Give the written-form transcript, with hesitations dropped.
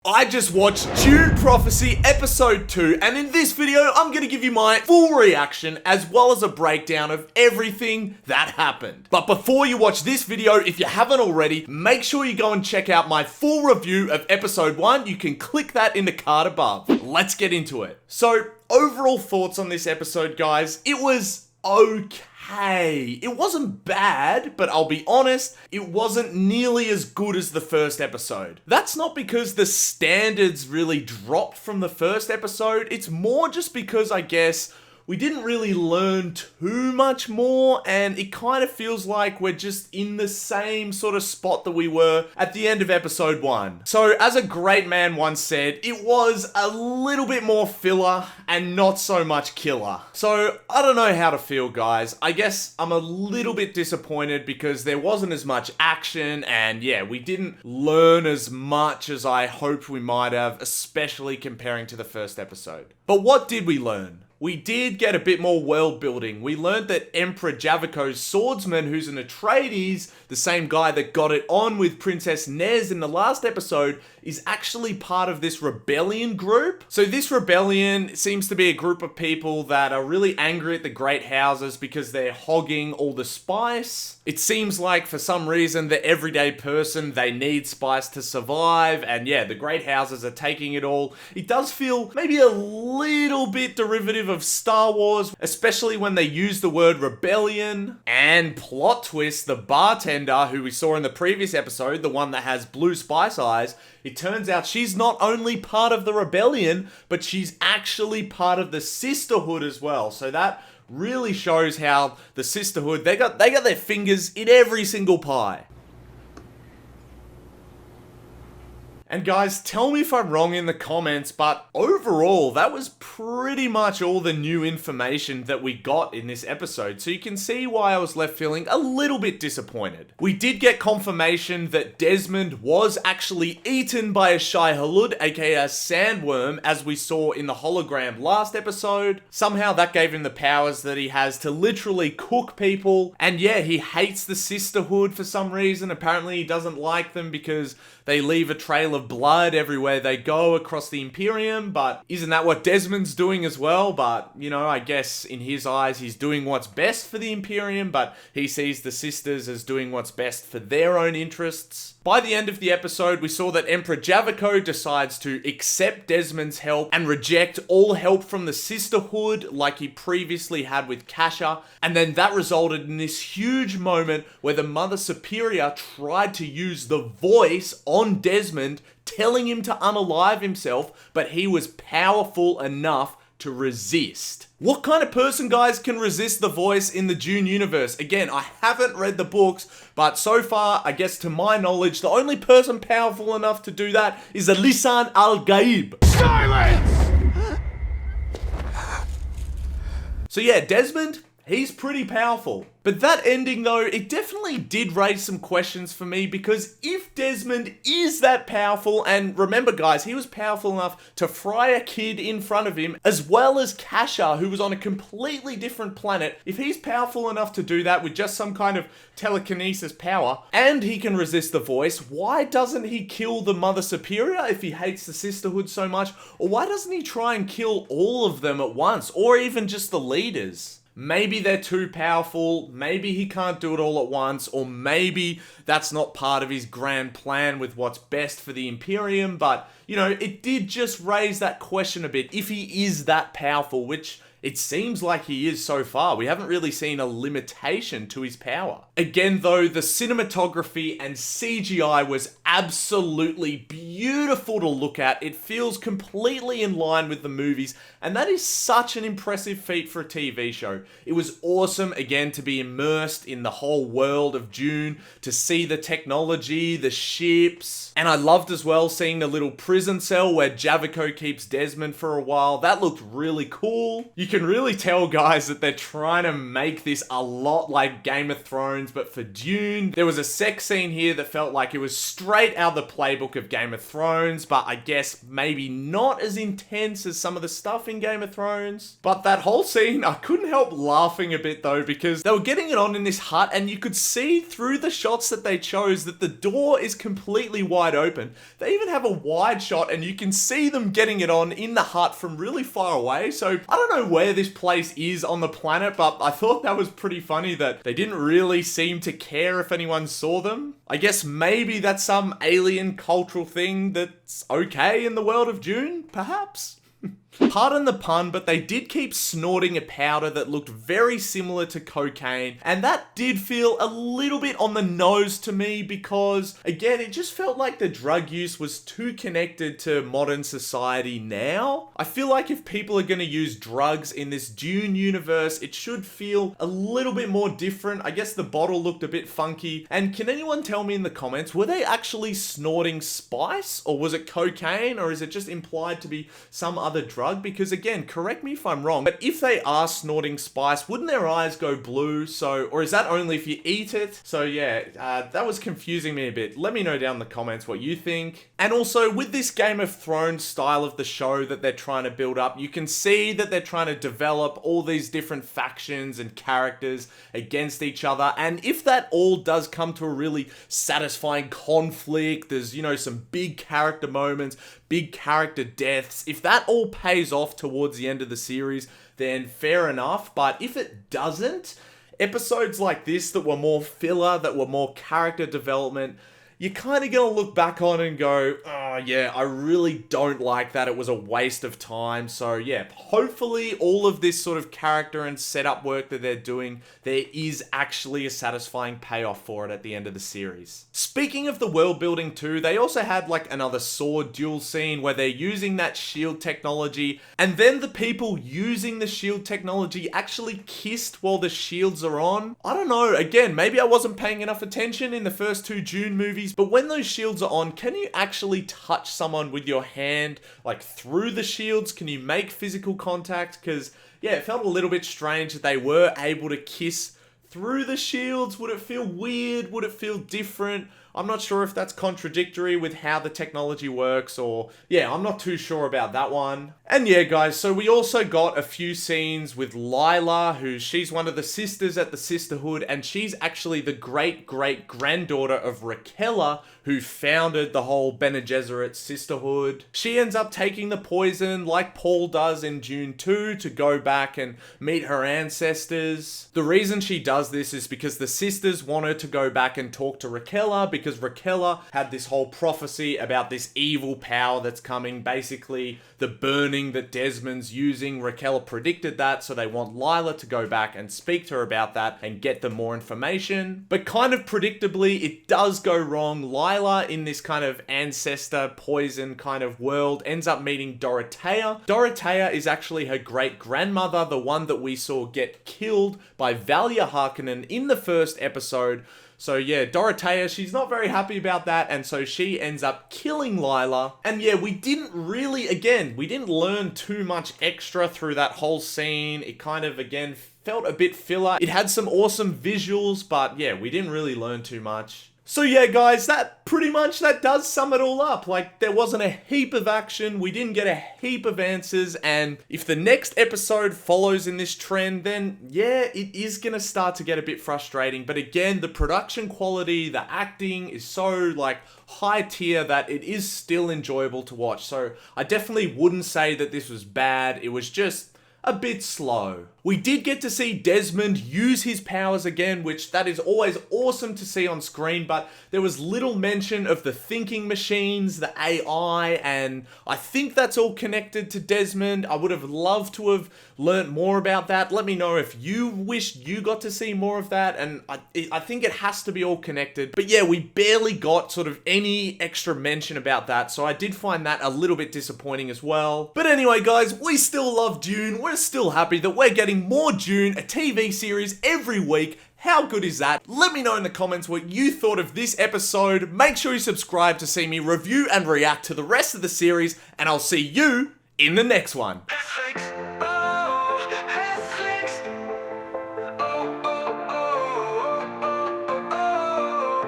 I just watched Dune Prophecy Episode 2, and in this video, I'm going to give you my full reaction as well as a breakdown of everything that happened. But before you watch this video, if you haven't already, make sure you go and check out my full review of Episode 1. You can click that in the card above. Let's get into it. So, overall thoughts on this episode, guys. It was okay. It wasn't bad, but I'll be honest, it wasn't nearly as good as the first episode. That's not because the standards really dropped from the first episode, it's more just because, I guess, we didn't really learn too much more, and it kind of feels like we're just in the same sort of spot that we were at the end of episode 1. So, as a great man once said, it was a little bit more filler and not so much killer. So, I don't know how to feel, guys. I guess I'm a little bit disappointed because there wasn't as much action, and yeah, we didn't learn as much as I hoped we might have, especially comparing to the first episode. But what did we learn? We did get a bit more world building. We learned that Emperor Javicco's swordsman, who's an Atreides, the same guy that got it on with Princess Nez in the last episode, is actually part of this rebellion group. So this rebellion seems to be a group of people that are really angry at the great houses because they're hogging all the spice. It seems like for some reason the everyday person, they need spice to survive, and yeah, the great houses are taking it all. It does feel maybe a little bit derivative of Star Wars, especially when they use the word rebellion. And plot twist, the bartender who we saw in the previous episode, the one that has blue spice eyes, it turns out she's not only part of the rebellion, but she's actually part of the sisterhood as well. So that really shows how the sisterhood, they got their fingers in every single pie. And guys, tell me if I'm wrong in the comments, but overall, that was pretty much all the new information that we got in this episode, so you can see why I was left feeling a little bit disappointed. We did get confirmation that Desmond was actually eaten by a Shai-Hulud, aka a sandworm, as we saw in the hologram last episode. Somehow that gave him the powers that he has to literally cook people, and yeah, he hates the sisterhood for some reason. Apparently he doesn't like them because they leave a trail of blood everywhere they go across the Imperium, but isn't that what Desmond's doing as well? But, you know, I guess in his eyes, he's doing what's best for the Imperium, but he sees the sisters as doing what's best for their own interests. By the end of the episode, we saw that Emperor Javicco decides to accept Desmond's help and reject all help from the sisterhood like he previously had with Kasha, and then that resulted in this huge moment where the Mother Superior tried to use the voice on Desmond, telling him to unalive himself, but he was powerful enough to resist. What kind of person, guys, can resist the voice in the Dune universe? Again, I haven't read the books, but so far, I guess to my knowledge, the only person powerful enough to do that is Lisan al-Gaib. Silence! So yeah, Desmond, he's pretty powerful. But that ending though, it definitely did raise some questions for me, because if Desmond is that powerful, and remember guys, he was powerful enough to fry a kid in front of him, as well as Kasha, who was on a completely different planet, if he's powerful enough to do that with just some kind of telekinesis power, and he can resist the voice, why doesn't he kill the Mother Superior if he hates the sisterhood so much? Or why doesn't he try and kill all of them at once, or even just the leaders? Maybe they're too powerful, maybe he can't do it all at once, or maybe that's not part of his grand plan with what's best for the Imperium, but, you know, it did just raise that question a bit. If he is that powerful, which it seems like he is so far, we haven't really seen a limitation to his power. Again though, the cinematography and CGI was absolutely beautiful to look at. It feels completely in line with the movies, and that is such an impressive feat for a TV show. It was awesome, again, to be immersed in the whole world of Dune, to see the technology, the ships, and I loved as well seeing the little prison cell where Javicco keeps Desmond for a while. That looked really cool. You can really tell, guys, that they're trying to make this a lot like Game of Thrones, but for Dune. There was a sex scene here that felt like it was straight out of the playbook of Game of Thrones, but I guess maybe not as intense as some of the stuff in Game of Thrones. But that whole scene, I couldn't help laughing a bit though, because they were getting it on in this hut and you could see through the shots that they chose that the door is completely wide open. They even have a wide shot and you can see them getting it on in the hut from really far away. So I don't know where this place is on the planet, but I thought that was pretty funny that they didn't really seem to care if anyone saw them. I guess maybe that's some alien cultural thing that's okay in the world of Dune, perhaps? Pardon the pun, but they did keep snorting a powder that looked very similar to cocaine, and that did feel a little bit on the nose to me because, again, it just felt like the drug use was too connected to modern society now. I feel like if people are going to use drugs in this Dune universe, it should feel a little bit more different. I guess the bottle looked a bit funky, and can anyone tell me in the comments, were they actually snorting spice, or was it cocaine, or is it just implied to be some other drug? Because again, correct me if I'm wrong, but if they are snorting spice, wouldn't their eyes go blue? So, or is that only if you eat it? So yeah, that was confusing me a bit. Let me know down in the comments what you think. And also with this Game of Thrones style of the show that they're trying to build up, you can see that they're trying to develop all these different factions and characters against each other. And if that all does come to a really satisfying conflict, there's, you know, some big character moments, big character deaths, if that all pays off towards the end of the series, then fair enough. But if it doesn't, episodes like this that were more filler, that were more character development, you're kind of going to look back on and go, oh yeah, I really don't like that. It was a waste of time. So yeah, hopefully all of this sort of character and setup work that they're doing, there is actually a satisfying payoff for it at the end of the series. Speaking of the world building too, they also had like another sword duel scene where they're using that shield technology, and then the people using the shield technology actually kissed while the shields are on. I don't know, again, maybe I wasn't paying enough attention in the first two Dune movies, but when those shields are on, can you actually touch someone with your hand, like through the shields? Can you make physical contact? Because yeah, it felt a little bit strange that they were able to kiss through the shields. Would it feel weird? Would it feel different? I'm not sure if that's contradictory with how the technology works, or yeah, I'm not too sure about that one. And yeah, guys, so we also got a few scenes with Lyla, she's one of the sisters at the Sisterhood, and she's actually the great-great-granddaughter of Rakella, who founded the whole Bene Gesserit Sisterhood. She ends up taking the poison, like Paul does in Dune 2, to go back and meet her ancestors. The reason she does this is because the sisters want her to go back and talk to Rakella, because Rakella had this whole prophecy about this evil power that's coming, basically the burning that Desmond's using. Rakella predicted that, so they want Lyla to go back and speak to her about that and get them more information. But kind of predictably, it does go wrong. Lyla, in this kind of ancestor poison kind of world, ends up meeting Dorothea. Dorothea is actually her great-grandmother, the one that we saw get killed by Valya Harkonnen in the first episode. So yeah, Dorothea, she's not very happy about that, and so she ends up killing Lyla. And yeah, we didn't learn too much extra through that whole scene. It kind of, again, felt a bit filler. It had some awesome visuals, but yeah, we didn't really learn too much. So yeah, guys, that does sum it all up. Like, there wasn't a heap of action, we didn't get a heap of answers, and if the next episode follows in this trend, then yeah, it is gonna start to get a bit frustrating. But again, the production quality, the acting is so, like, high tier that it is still enjoyable to watch. So I definitely wouldn't say that this was bad, it was just a bit slow. We did get to see Desmond use his powers again, which that is always awesome to see on screen, but there was little mention of the thinking machines, the AI, and I think that's all connected to Desmond. I would have loved to have learnt more about that. Let me know if you wished you got to see more of that, and I think it has to be all connected. But yeah, we barely got sort of any extra mention about that, so I did find that a little bit disappointing as well. But anyway, guys, we still love Dune. We're still happy that we're getting more Dune, a TV series every week. How good is that? Let me know in the comments what you thought of this episode. Make sure you subscribe to see me review and react to the rest of the series, and I'll see you in the next one.